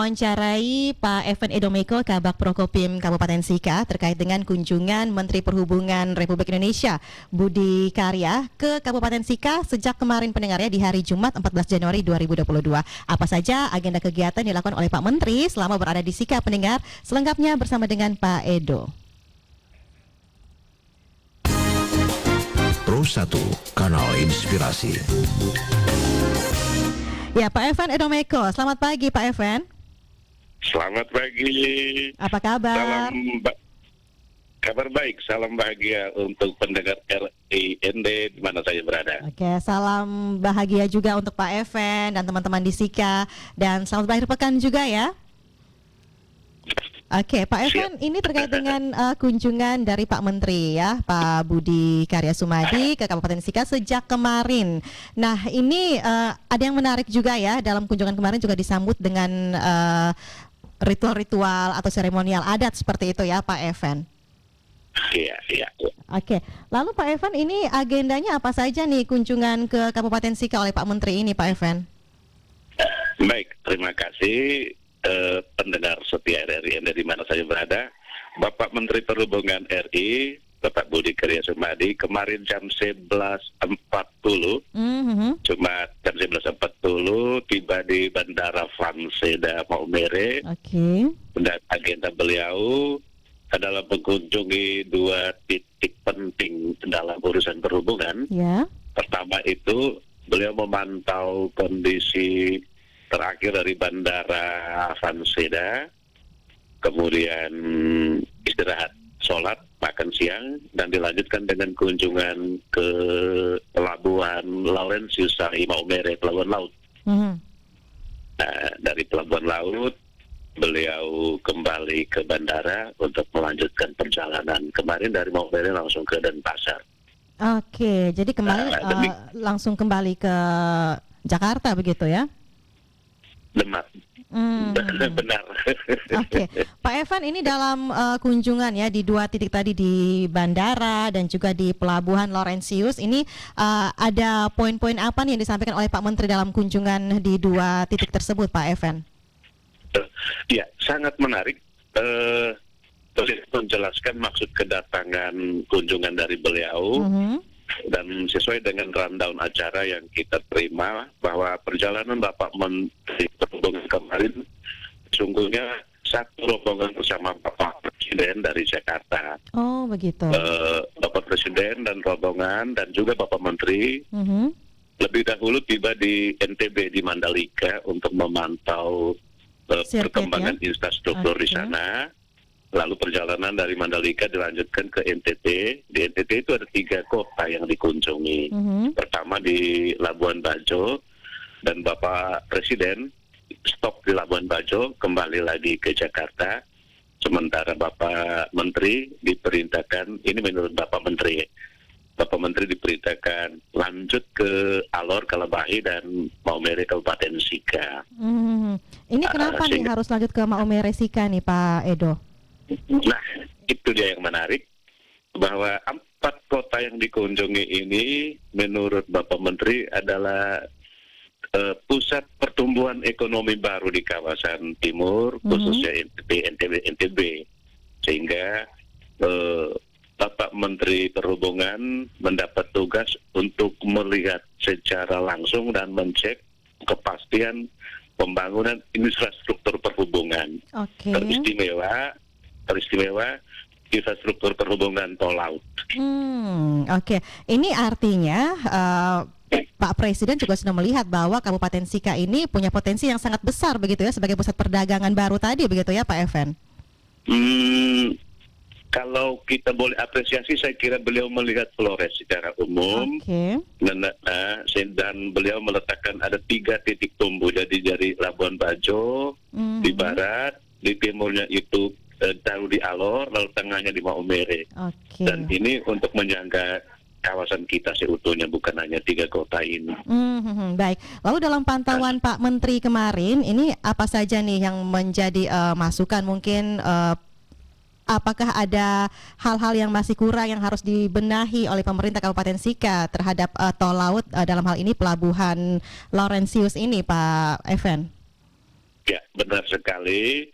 mewawancarai Pak Evan Edomeko, Kabag Prokopim Kabupaten Sika terkait dengan kunjungan Menteri Perhubungan Republik Indonesia Budi Karya ke Kabupaten Sika sejak kemarin pendengarnya di hari Jumat 14 Januari 2022. Apa saja agenda kegiatan dilakukan oleh Pak Menteri selama berada di Sika pendengar? Selengkapnya bersama dengan Pak Edo. Pro 1, Kanal Inspirasi. Ya, Pak Evan Edomeko, selamat pagi Pak Evan. Selamat pagi. Apa kabar? Kabar baik, salam bahagia untuk pendengar RIND di mana saya berada. Oke, salam bahagia juga untuk Pak Evan dan teman-teman di Sika, dan selamat berakhir pekan juga ya. Oke, Pak Evan, ini terkait dengan kunjungan dari Pak Menteri ya, Pak Budi Karya Sumadi ke Kabupaten Sika sejak kemarin. Nah, ini ada yang menarik juga ya, dalam kunjungan kemarin juga disambut dengan ritual-ritual atau seremonial adat seperti itu ya, Pak Evan. Iya. Oke, lalu Pak Evan, ini agendanya apa saja nih kunjungan ke Kabupaten Sika oleh Pak Menteri ini, Pak Evan? Baik, terima kasih. Pendengar setia RRI di mana saya berada, Bapak Menteri Perhubungan RI, Bapak Budi Karya Sumadi, kemarin jam 11.40, cuma jam 11.40 tiba di Bandara Vanseda Maumere. Oke. Dan agenda beliau adalah mengunjungi 2 titik penting dalam urusan perhubungan. Ya. Pertama itu beliau memantau kondisi terakhir dari Bandara Vanseda, kemudian istirahat, sholat, makan siang, dan dilanjutkan dengan kunjungan ke Pelabuhan Laurentius Maumere, Pelabuhan Laut. Nah, dari Pelabuhan Laut, beliau kembali ke bandara untuk melanjutkan perjalanan. Kemarin dari Maumere langsung ke Denpasar. Oke, jadi kemarin langsung kembali ke Jakarta begitu ya? Demak. Benar. Oke, Pak Evan, ini dalam kunjungan ya di 2 titik tadi di bandara dan juga di Pelabuhan Laurentius, ini ada poin-poin apa nih yang disampaikan oleh Pak Menteri dalam kunjungan di 2 titik tersebut, Pak Evan? Ya, sangat menarik. Boleh menjelaskan maksud kedatangan kunjungan dari beliau. Dan sesuai dengan rundown acara yang kita terima, bahwa perjalanan Bapak Menteri Perhubungan kemarin sungguhnya satu rombongan bersama Bapak Presiden dari Jakarta. Oh, begitu. Bapak Presiden dan rombongan dan juga Bapak Menteri lebih dahulu tiba di NTB di Mandalika untuk memantau perkembangan infrastruktur di sana. Lalu perjalanan dari Mandalika dilanjutkan ke NTT. Di NTT itu ada 3 kota yang dikunjungi. Pertama di Labuan Bajo, dan Bapak Presiden stop di Labuan Bajo, kembali lagi ke Jakarta. Sementara Bapak Menteri diperintahkan, ini menurut Bapak Menteri diperintahkan lanjut ke Alor, Kalabahi, dan Maumere Kabupaten Sika. Ini kenapa nih harus lanjut ke Maumere Sika nih, Pak Edo? Nah, itu dia yang menarik, bahwa 4 kota yang dikunjungi ini menurut Bapak Menteri adalah pusat pertumbuhan ekonomi baru di kawasan timur, khususnya NTB. Sehingga Bapak Menteri Perhubungan mendapat tugas untuk melihat secara langsung dan mencek kepastian pembangunan infrastruktur perhubungan. Teristimewa infrastruktur perhubungan tol laut. Oke. Ini artinya Pak Presiden juga sudah melihat bahwa Kabupaten Sika ini punya potensi yang sangat besar begitu ya, sebagai pusat perdagangan baru tadi begitu ya, Pak Evan? Kalau kita boleh apresiasi, saya kira beliau melihat Flores secara umum. Dan beliau meletakkan ada 3 titik tumbuh. Jadi dari Labuan Bajo di barat, di timurnya itu taruh di Alor, lalu tengahnya di Maumere. Dan ini untuk menyangga kawasan kita seutuhnya, bukan hanya 3 kota ini. Baik. Lalu dalam pantauan Pak Menteri kemarin, ini apa saja nih yang menjadi masukan mungkin? Apakah ada hal-hal yang masih kurang yang harus dibenahi oleh pemerintah Kabupaten Sika terhadap tol laut, dalam hal ini Pelabuhan Laurentius ini, Pak Evan? Ya, benar sekali.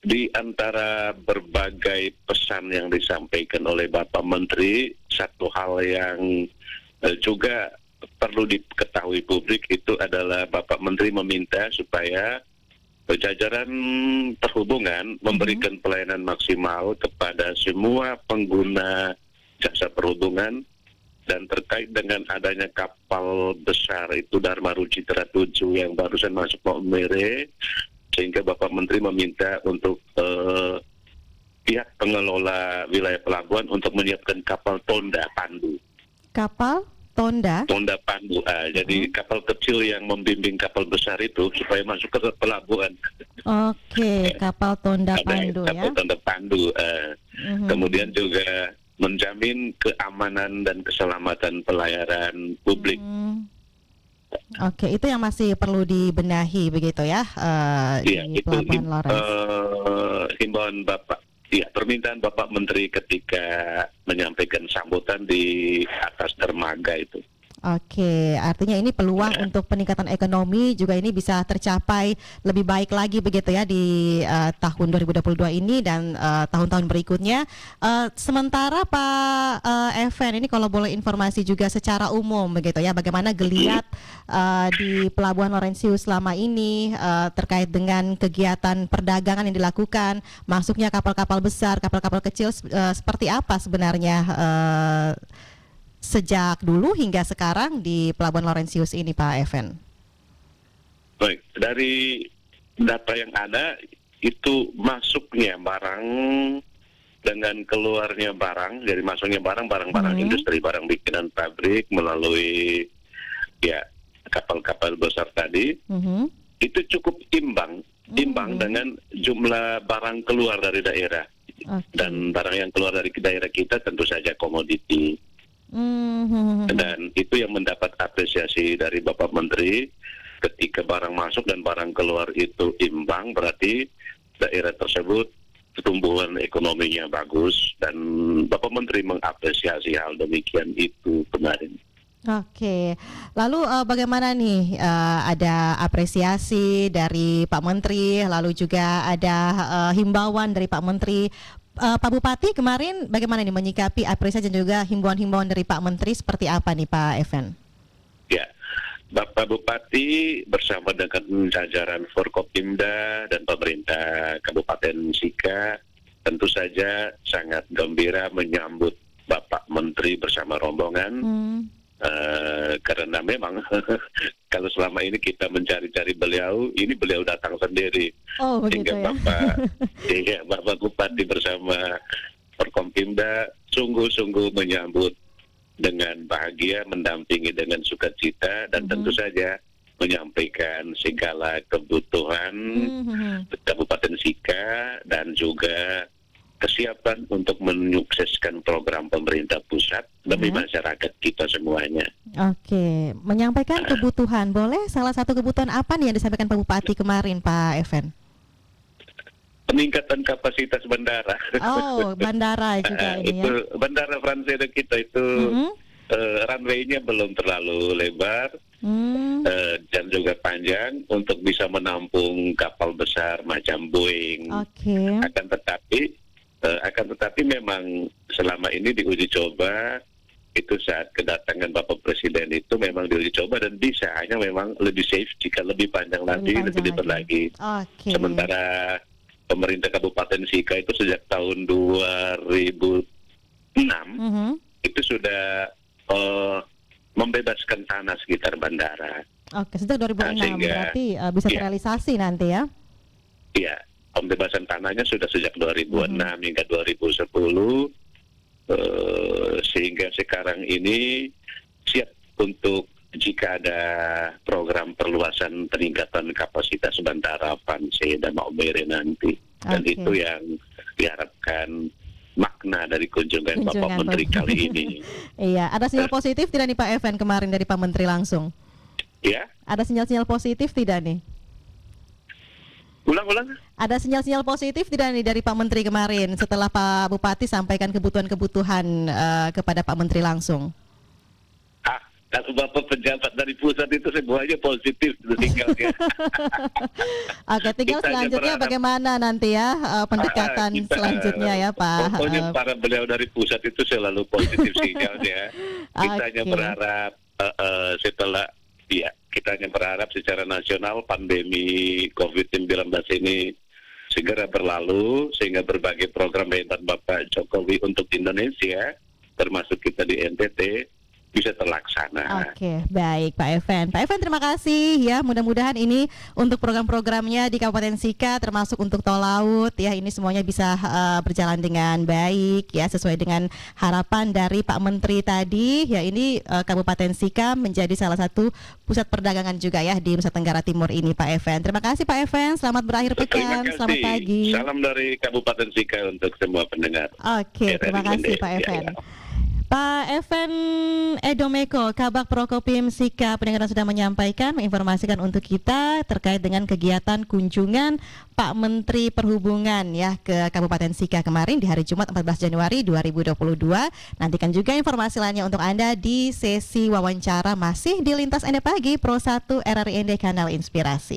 Di antara berbagai pesan yang disampaikan oleh Bapak Menteri, satu hal yang juga perlu diketahui publik itu adalah Bapak Menteri meminta supaya jajaran perhubungan memberikan pelayanan maksimal kepada semua pengguna jasa perhubungan, dan terkait dengan adanya kapal besar itu Dharma Rucitra 7 yang barusan masuk Maumere, sehingga Bapak Menteri meminta untuk pihak pengelola wilayah pelabuhan untuk menyiapkan kapal tonda pandu. Kapal tonda? Tonda pandu, jadi kapal kecil yang membimbing kapal besar itu supaya masuk ke pelabuhan. Oke, kapal tonda pandu ya. Kapal tonda pandu. Kemudian juga menjamin keamanan dan keselamatan pelayaran publik. Oke, itu yang masih perlu dibenahi begitu ya, di itu Pelabuhan Lawrence. Himbauan Bapak, permintaan Bapak Menteri ketika menyampaikan sambutan di atas dermaga itu. Oke, artinya ini peluang untuk peningkatan ekonomi juga ini bisa tercapai lebih baik lagi begitu ya di tahun 2022 ini dan tahun-tahun berikutnya. Sementara Pak Evan, ini kalau boleh informasi juga secara umum begitu ya, bagaimana geliat di Pelabuhan Laurentius selama ini terkait dengan kegiatan perdagangan yang dilakukan, masuknya kapal-kapal besar, kapal-kapal kecil, seperti apa sebenarnya sejak dulu hingga sekarang di Pelabuhan Laurentius ini, Pak Evan? Baik, dari data yang ada itu masuknya barang dengan keluarnya barang, jadi masuknya barang-barang industri, barang bikinan pabrik melalui ya kapal-kapal besar tadi, itu cukup imbang dengan jumlah barang keluar dari daerah. Dan barang yang keluar dari daerah kita tentu saja komoditi. Dan itu yang mendapat apresiasi dari Bapak Menteri, ketika barang masuk dan barang keluar itu imbang, berarti daerah tersebut pertumbuhan ekonominya bagus, dan Bapak Menteri mengapresiasi hal demikian itu kemarin. Oke, lalu bagaimana nih, ada apresiasi dari Pak Menteri, lalu juga ada himbauan dari Pak Menteri. Pak Bupati kemarin bagaimana nih menyikapi apresiasi dan juga himbauan-himbauan dari Pak Menteri, seperti apa nih Pak Evan? Ya, Bapak Bupati bersama dengan jajaran Forkopimda dan pemerintah Kabupaten Sika tentu saja sangat gembira menyambut Bapak Menteri bersama rombongan. Karena memang kalau selama ini kita mencari-cari beliau, ini beliau datang sendiri. Sehingga ya? Bapak Bupati bersama Forkompimda sungguh-sungguh menyambut dengan bahagia, mendampingi dengan sukacita, dan tentu saja menyampaikan segala kebutuhan Kabupaten Sika dan juga kesiapan untuk menyukseskan program pemerintah pusat demi masyarakat kita semuanya. Oke, menyampaikan kebutuhan, boleh salah satu kebutuhan apa nih yang disampaikan Pak Bupati kemarin, Pak Evan? Peningkatan kapasitas bandara. Oh, bandara juga ini itu, ya. Bandara Fransede kita itu runway-nya belum terlalu lebar dan juga panjang untuk bisa menampung kapal besar macam Boeing. Akan tetapi memang selama ini diuji coba, itu saat kedatangan Bapak Presiden itu memang diuji coba dan bisa, hanya memang lebih safe jika lebih panjang lagi, lebih lebar lagi. Sementara pemerintah Kabupaten Sika itu sejak tahun 2006 itu sudah membebaskan tanah sekitar bandara. Sejak 2006 berarti bisa terrealisasi nanti ya? Iya. Pembebasan tanahnya sudah sejak 2006 hingga 2010, sehingga sekarang ini siap untuk jika ada program perluasan peningkatan kapasitas bandara Fransede dan Maumere nanti. Dan itu yang diharapkan makna dari kunjungan Bapak Menteri kali ini. Iya, ada sinyal positif tidak nih Pak Evan kemarin dari Pak Menteri langsung? Ya. Ada sinyal-sinyal positif tidak nih? Ulang. Ada sinyal-sinyal positif tidak nih dari Pak Menteri kemarin setelah Pak Bupati sampaikan kebutuhan-kebutuhan kepada Pak Menteri langsung? Kalau Bapak pejabat dari pusat itu semuanya positif tinggalnya. Oke, tinggal Kita hanya selanjutnya berharap- bagaimana nanti ya pendekatan selanjutnya ya Pak. Pokoknya para beliau dari pusat itu selalu positif sinyalnya. Kita hanya Oke. berharap kita hanya berharap secara nasional pandemi COVID-19 ini segera berlalu sehingga berbagai program hebat Bapak Jokowi untuk Indonesia, termasuk kita di NTT, bisa terlaksana. Oke, baik Pak Evan. Pak Evan terima kasih ya. Mudah-mudahan ini untuk program-programnya di Kabupaten Sika termasuk untuk tol laut ya, ini semuanya bisa berjalan dengan baik ya, sesuai dengan harapan dari Pak Menteri tadi. Ya, ini Kabupaten Sika menjadi salah satu pusat perdagangan juga ya di Nusa Tenggara Timur ini Pak Evan. Terima kasih Pak Evan. Selamat berakhir Terima pekan. kasih. Selamat pagi. Salam dari Kabupaten Sika untuk semua pendengar. Oke, terima kasih Pak Evan. Ya. Pak Evan Edomeko, Kabak Prokopim Sika Pendengaran sudah menyampaikan, menginformasikan untuk kita terkait dengan kegiatan kunjungan Pak Menteri Perhubungan ya ke Kabupaten Sika kemarin di hari Jumat 14 Januari 2022. Nantikan juga informasi lainnya untuk Anda di sesi wawancara masih di Lintas Anda Pagi Pro 1 RRI ND Kanal Inspirasi.